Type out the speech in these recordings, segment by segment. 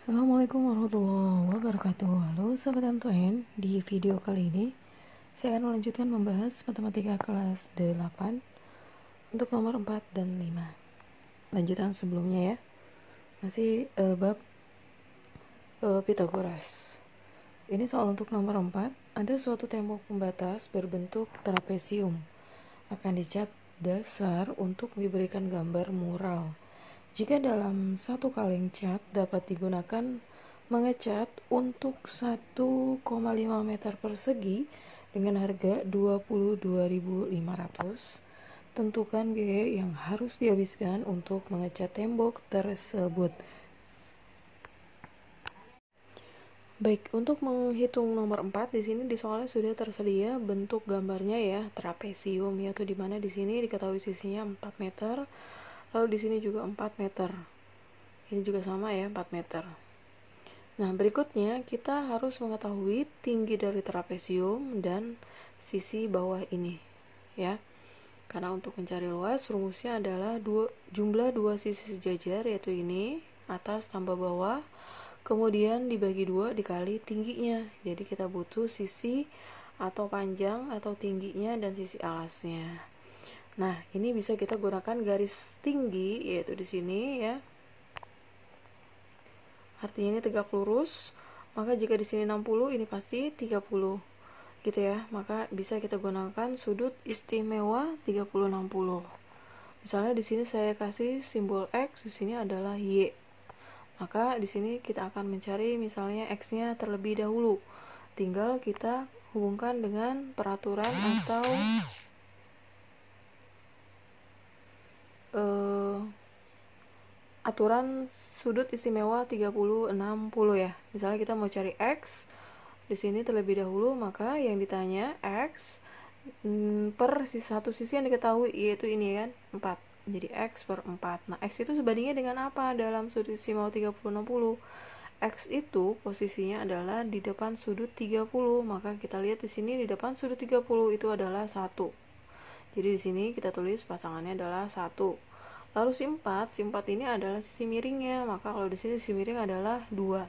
Assalamualaikum warahmatullahi wabarakatuh. Halo sahabat M2N, di video kali ini saya akan melanjutkan membahas matematika kelas 8 untuk nomor 4 dan 5. Lanjutan sebelumnya ya. Masih bab Pitagoras. Ini soal untuk nomor 4. Ada suatu tembok pembatas berbentuk trapesium. Akan dicat dasar untuk diberikan gambar mural. Jika dalam satu kaleng cat dapat digunakan mengecat untuk 1,5 meter persegi dengan harga 22.500, tentukan biaya yang harus dihabiskan untuk mengecat tembok tersebut. Baik, untuk menghitung nomor 4 di sini di soalnya sudah tersedia bentuk gambarnya ya, trapesium, yaitu di mana di sini diketahui sisinya 4 meter. Lalu di sini juga 4 meter. Ini juga sama ya, 4 meter. Nah, berikutnya kita harus mengetahui tinggi dari trapesium dan sisi bawah ini, ya. Karena untuk mencari luas, rumusnya adalah jumlah dua sisi sejajar, yaitu ini, atas tambah bawah, kemudian dibagi 2 dikali tingginya. Jadi kita butuh sisi atau panjang atau tingginya dan sisi alasnya. Nah, ini bisa kita gunakan garis tinggi, yaitu di sini ya. Artinya ini tegak lurus, maka jika di sini 60, ini pasti 30. Gitu ya. Maka bisa kita gunakan sudut istimewa 30-60. Misalnya di sini saya kasih simbol X, di sini adalah Y. Maka di sini kita akan mencari misalnya X-nya terlebih dahulu. Tinggal kita hubungkan dengan peraturan atau aturan sudut istimewa 30-60 ya. Misalnya kita mau cari X di sini terlebih dahulu, maka yang ditanya X per satu sisi yang diketahui, yaitu ini kan 4. Jadi X per 4. Nah, X itu sebandingnya dengan apa dalam sudut istimewa 30-60? X itu posisinya adalah di depan sudut 30. Maka kita lihat di sini di depan sudut 30 itu adalah 1. Jadi di sini kita tulis pasangannya adalah 1. Lalu si 4 ini adalah sisi miringnya. Maka kalau di sini sisi miring adalah 2.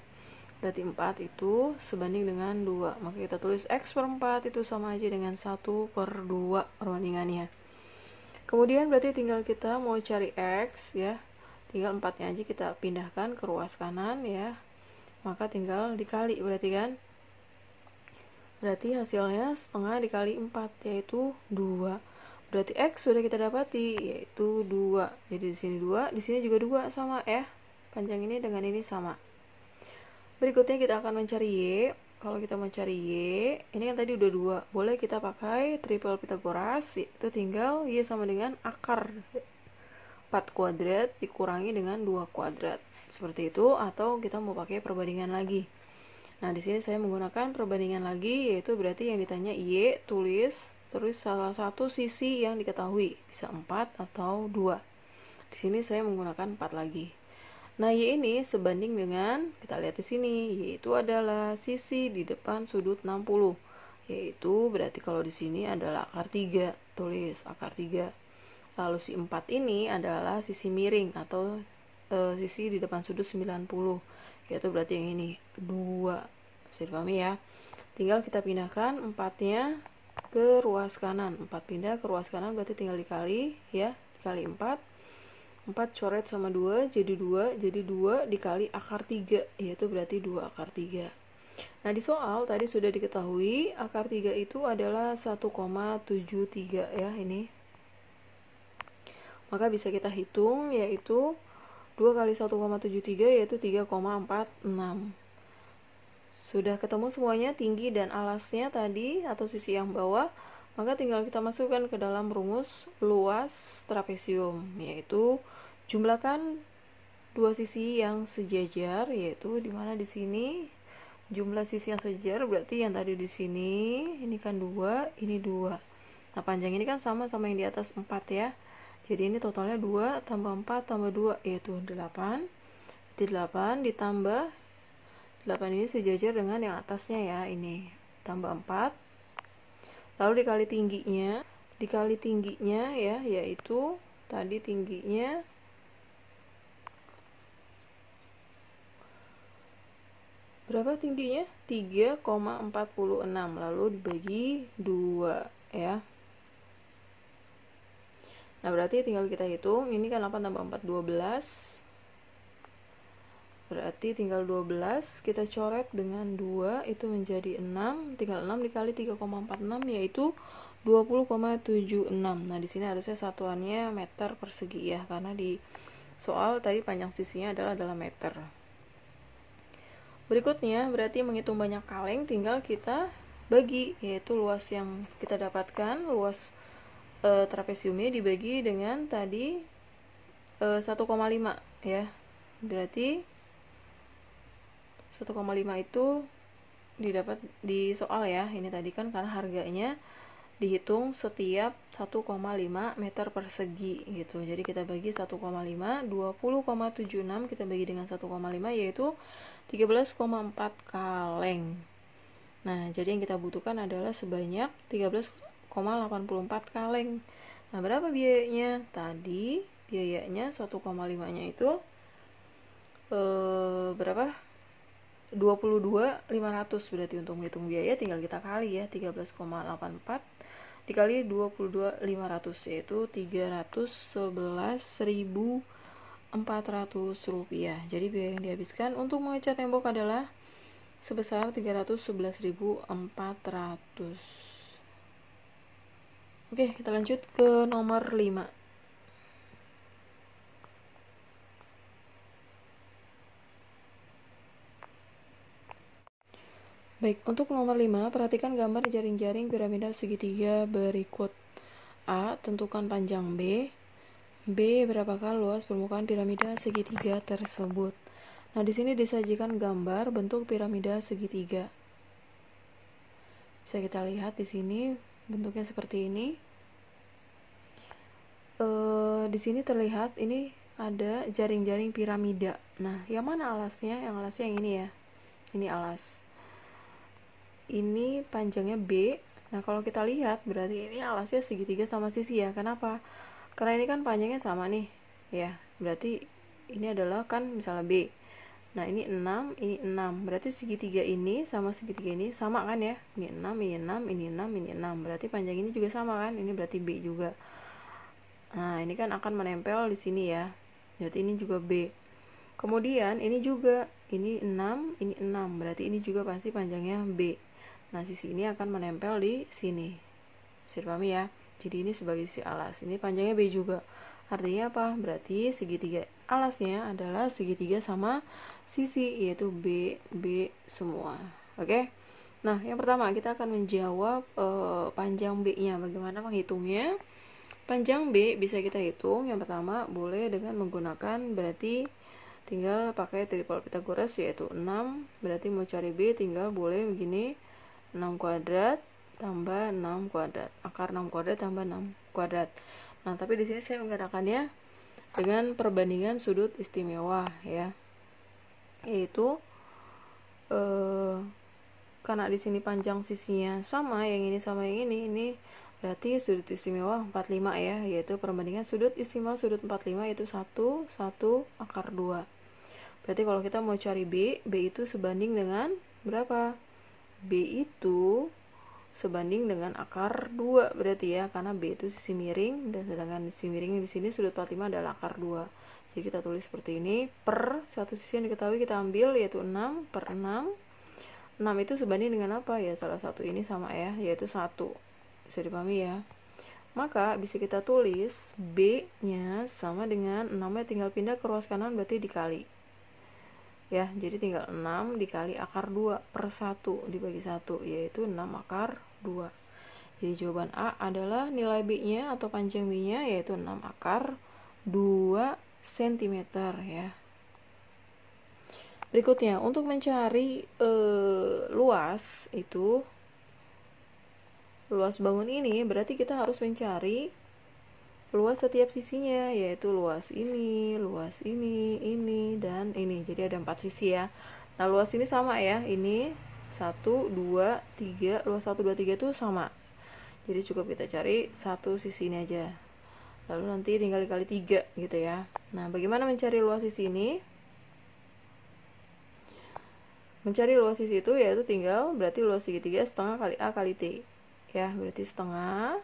Berarti 4 itu sebanding dengan 2. Maka kita tulis X per 4 itu sama aja dengan 1 per 2 perbandingannya. Kemudian berarti tinggal kita mau cari X ya. Tinggal 4-nya aja kita pindahkan ke ruas kanan ya. Maka tinggal dikali berarti kan. Berarti hasilnya setengah dikali 4 yaitu 2. Berarti X sudah kita dapati yaitu 2. Jadi di sini 2, di sini juga 2 sama ya. Panjang ini dengan ini sama. Berikutnya kita akan mencari Y. Kalau kita mencari Y, ini kan tadi udah 2. Boleh kita pakai triple Pitagoras, itu tinggal Y sama dengan akar 4 kuadrat dikurangi dengan 2 kuadrat. Seperti itu, atau kita mau pakai perbandingan lagi. Nah, di sini saya menggunakan perbandingan lagi, yaitu berarti yang ditanya Y, tulis salah satu sisi yang diketahui, bisa 4 atau 2. Di sini saya menggunakan 4 lagi. Nah, Y ini sebanding dengan, kita lihat di sini, Y itu adalah sisi di depan sudut 60. Yaitu berarti kalau di sini adalah akar 3, tulis akar 3. Lalu si 4 ini adalah sisi miring atau sisi di depan sudut 90. Yaitu berarti yang ini 2. Bisa dipahami ya. Tinggal kita pindahkan 4-nya ke ruas kanan. 4 pindah ke ruas kanan berarti tinggal dikali ya, dikali 4. 4 coret sama 2 jadi 2, jadi 2 dikali akar 3, yaitu berarti 2 akar 3. Nah, di soal tadi sudah diketahui akar 3 itu adalah 1,73 ya ini. Maka bisa kita hitung yaitu 2 kali 1,73 yaitu 3,46. Sudah ketemu semuanya tinggi dan alasnya tadi atau sisi yang bawah, maka tinggal kita masukkan ke dalam rumus luas trapesium, yaitu jumlahkan dua sisi yang sejajar, yaitu di mana di sini jumlah sisi yang sejajar berarti yang tadi di sini ini kan 2, ini 2. Nah, panjang ini kan sama yang di atas 4 ya. Jadi ini totalnya 2 tambah 4 tambah 2 yaitu 8. Jadi 8 ditambah 8 ini sejajar dengan yang atasnya ya, ini tambah 4. Lalu dikali tingginya ya, yaitu tadi tingginya Berapa tingginya? 3,46, lalu dibagi 2 ya. Nah, berarti tinggal kita hitung, ini kan 8 tambah 4, 12. Berarti tinggal 12, kita coret dengan 2, itu menjadi 6, tinggal 6 dikali 3,46, yaitu 20,76. Nah, di sini harusnya satuannya meter persegi ya, karena di soal tadi panjang sisinya adalah meter. Berikutnya, berarti menghitung banyak kaleng, tinggal kita bagi, yaitu luas yang kita dapatkan, luas trapesiumnya dibagi dengan tadi 1,5 ya. Berarti 1,5 itu didapat di soal ya. Ini tadi kan karena harganya dihitung setiap 1,5 meter persegi gitu. Jadi kita bagi 1,5, 20,76 kita bagi dengan 1,5, yaitu 13,4 kaleng. Nah, jadi yang kita butuhkan adalah sebanyak 13,84 kaleng. Nah, berapa biayanya? Tadi biayanya 1,5-nya itu berapa? 22.500. Berarti untuk menghitung biaya tinggal kita kali ya, 13,84 dikali 22.500, yaitu 311.400 rupiah. Jadi biaya yang dihabiskan untuk mengecat tembok adalah sebesar 311.400. Oke, kita lanjut ke nomor 5. Baik, untuk nomor 5, perhatikan gambar jaring-jaring piramida segitiga berikut. A. Tentukan panjang B. B. Berapakah luas permukaan piramida segitiga tersebut? Nah, di sini disajikan gambar bentuk piramida segitiga. Bisa kita lihat di sini bentuknya seperti ini. Di sini terlihat ini ada jaring-jaring piramida. Nah, yang mana alasnya? Yang alasnya yang ini ya. Ini alas. Ini panjangnya B. Nah, kalau kita lihat berarti ini alasnya segitiga sama sisi ya. Kenapa? Karena ini kan panjangnya sama nih. Ya, berarti ini adalah kan misalnya B. Nah, ini 6, ini 6. Berarti segitiga ini sama segitiga ini sama kan ya? Ini 6, ini 6, ini 6, ini 6. Berarti panjang ini juga sama kan? Ini berarti B juga. Nah, ini kan akan menempel di sini ya. Berarti ini juga B. Kemudian ini juga, ini 6, ini 6. Berarti ini juga pasti panjangnya B. Nah, sisi ini akan menempel di sini. Bisa dipahami ya? Jadi ini sebagai sisi alas. Ini panjangnya B juga. Artinya apa? Berarti segitiga alasnya adalah segitiga sama sisi, yaitu B, B semua. Oke? Nah, yang pertama kita akan menjawab panjang B-nya. Bagaimana menghitungnya? Panjang B bisa kita hitung. Yang pertama boleh dengan menggunakan, berarti tinggal pakai triple Pythagoras, yaitu 6. Berarti mau cari B tinggal boleh begini, 6 kuadrat tambah 6 kuadrat, akar 6 kuadrat tambah 6 kuadrat. Nah, tapi di sini saya menggunakannya dengan perbandingan sudut istimewa ya, yaitu karena di sini panjang sisinya sama, yang ini sama yang ini berarti sudut istimewa 45 ya, yaitu perbandingan sudut istimewa sudut 45 itu 1 akar 2. Berarti kalau kita mau cari B, B itu sebanding dengan berapa? B itu sebanding dengan akar 2 berarti ya, karena B itu sisi miring, dan sedangkan sisi miring di sini sudut 45 adalah akar 2. Jadi kita tulis seperti ini, per satu sisi yang diketahui kita ambil, yaitu 6 per 6. 6 itu sebanding dengan apa ya? Salah satu ini sama ya, yaitu 1. Bisa dipahami ya? Maka bisa kita tulis B-nya sama dengan 6-nya tinggal pindah ke ruas kanan, berarti dikali. Ya, jadi tinggal 6 dikali akar 2 per 1 dibagi 1, yaitu 6 akar 2. Jadi jawaban A adalah nilai B-nya atau panjang B-nya yaitu 6 akar 2 cm ya. Berikutnya, untuk mencari luas itu, luas bangun ini berarti kita harus mencari luas setiap sisinya, yaitu luas ini, dan ini. Jadi ada 4 sisi ya. Nah, luas ini sama ya. Ini 1, 2, 3. Luas 1, 2, 3 itu sama. Jadi cukup kita cari satu sisi ini aja. Lalu nanti tinggal dikali 3 gitu ya. Nah, bagaimana mencari luas sisi ini? Mencari luas sisi itu yaitu tinggal berarti luas segitiga setengah kali A kali T. Ya, berarti setengah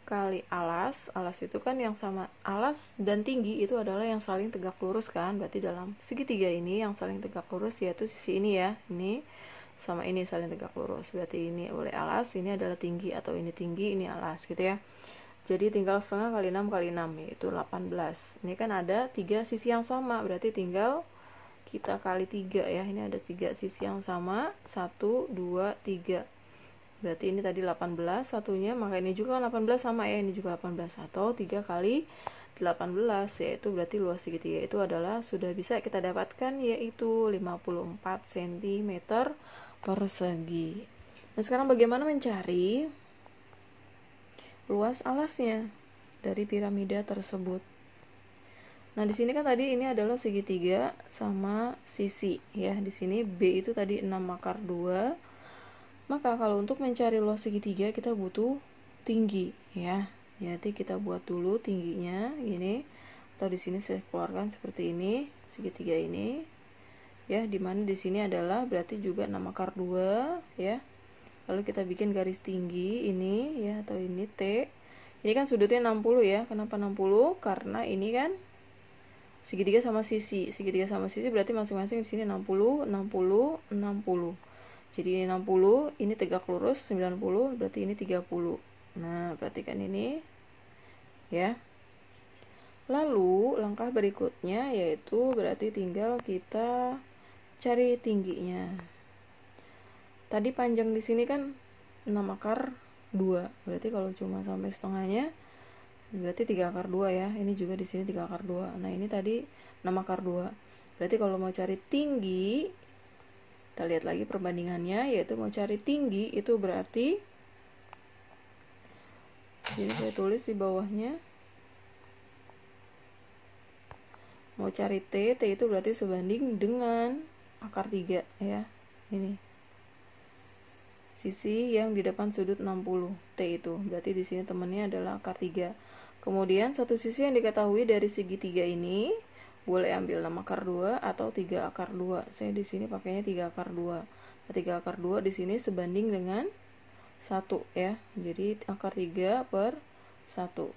kali alas. Alas itu kan yang sama, alas dan tinggi itu adalah yang saling tegak lurus kan. Berarti dalam segitiga ini yang saling tegak lurus yaitu sisi ini ya. Ini sama ini saling tegak lurus. Berarti ini oleh alas, ini adalah tinggi, atau ini tinggi, ini alas gitu ya. Jadi tinggal setengah kali 6 kali 6 yaitu 18. Ini kan ada 3 sisi yang sama, berarti tinggal kita kali 3 ya. Ini ada 3 sisi yang sama, 1 2 3. Berarti ini tadi 18 satunya, maka ini juga 18 sama ya, ini juga 18, atau 3 kali 18 yaitu berarti luas segitiga itu adalah sudah bisa kita dapatkan yaitu 54 cm persegi. Nah, sekarang bagaimana mencari luas alasnya dari piramida tersebut? Nah, di sini kan tadi ini adalah segitiga sama sisi ya. Di sini B itu tadi 6 akar 2. Maka kalau untuk mencari luas segitiga kita butuh tinggi ya. Jadi kita buat dulu tingginya gini, atau di sini saya keluarkan seperti ini, segitiga ini. Ya, dimana di sini adalah berarti juga 6 akar 2 ya. Lalu kita bikin garis tinggi ini ya, atau ini T. Ini kan sudutnya 60 ya. Kenapa 60? Karena ini kan segitiga sama sisi. Segitiga sama sisi berarti masing-masing di sini 60, 60, 60. Jadi ini 60, ini tegak lurus 90, berarti ini 30. Nah, perhatikan ini ya. Lalu langkah berikutnya yaitu berarti tinggal kita cari tingginya. Tadi panjang di sini kan 6 akar 2. Berarti kalau cuma sampai setengahnya berarti 3 akar 2 ya. Ini juga di sini 3 akar 2. Nah, ini tadi 6 akar 2. Berarti kalau mau cari tinggi, kita lihat lagi perbandingannya, yaitu mau cari tinggi itu berarti di sini saya tulis di bawahnya. Mau cari T itu berarti sebanding dengan akar 3 ya. Ini sisi yang di depan sudut 60, T itu. Berarti di sini temannya adalah akar 3. Kemudian satu sisi yang diketahui dari segitiga ini boleh ambil 6 akar 2 atau 3 akar 2. Saya di sini pakainya 3 akar 2. Nah, 3 akar 2 di sini sebanding dengan 1 ya. Jadi akar 3 per 1.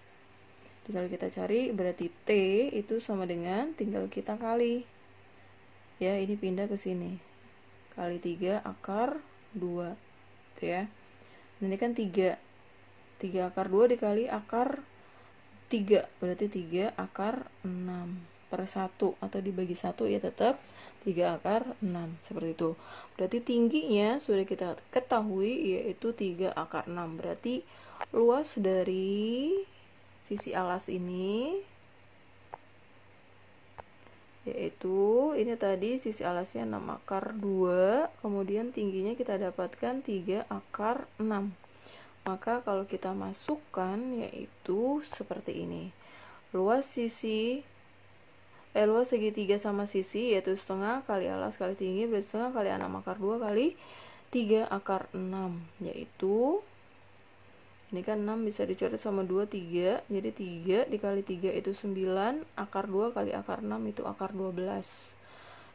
Tinggal kita cari, berarti T itu sama dengan tinggal kita kali. Ya, ini pindah ke sini. Kali 3 akar 2. Ya. Ini kan 3 akar 2 dikali akar 3 berarti 3 akar 6 per 1, atau dibagi 1 ya tetap 3 akar 6 seperti itu. Berarti tingginya sudah kita ketahui yaitu 3 akar 6. Berarti luas dari sisi alas ini yaitu ini tadi sisi alasnya 6 akar 2, kemudian tingginya kita dapatkan 3 akar 6. Maka kalau kita masukkan yaitu seperti ini. Luas segitiga sama sisi yaitu setengah kali alas kali tinggi berarti setengah kali 6 akar 2 kali 3 akar 6, yaitu ini kan 6 bisa dicoret sama 2, 3. Jadi 3 dikali 3 itu 9. Akar 2 kali akar 6 itu akar 12.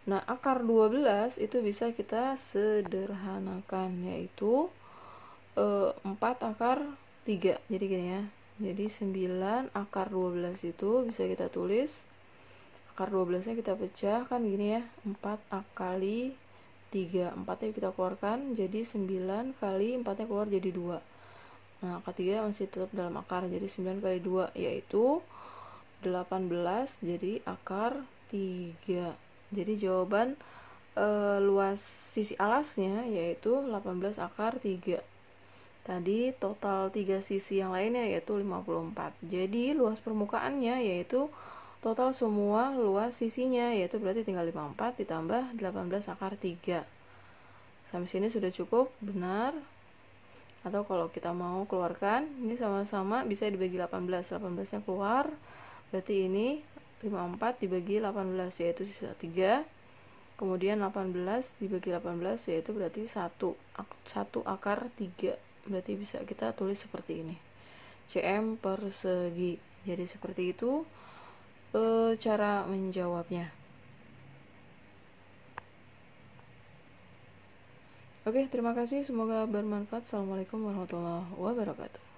Nah, akar 12 itu bisa kita sederhanakan, yaitu 4 akar 3. Jadi gini ya. Jadi 9 akar 12 itu bisa kita tulis. Akar 12-nya kita pecah kan gini ya. 4 kali 3. 4-nya kita keluarkan. Jadi 9 kali 4-nya keluar jadi 2. Nah, akar 3 masih tetap dalam akar, jadi 9 kali 2 yaitu 18, jadi akar 3. Jadi jawaban luas sisi alasnya yaitu 18 akar 3. Tadi total 3 sisi yang lainnya yaitu 54. Jadi luas permukaannya yaitu total semua luas sisinya, yaitu berarti tinggal 54 ditambah 18 akar 3. Sampai sini sudah cukup, benar. Atau kalau kita mau keluarkan, ini sama-sama bisa dibagi 18. 18-nya keluar, berarti ini 54 dibagi 18 yaitu sisa 3. Kemudian 18 dibagi 18 yaitu berarti 1 akar 3. Berarti bisa kita tulis seperti ini. cm persegi. Jadi seperti itu cara menjawabnya. Oke, terima kasih, semoga bermanfaat. Assalamualaikum warahmatullahi wabarakatuh.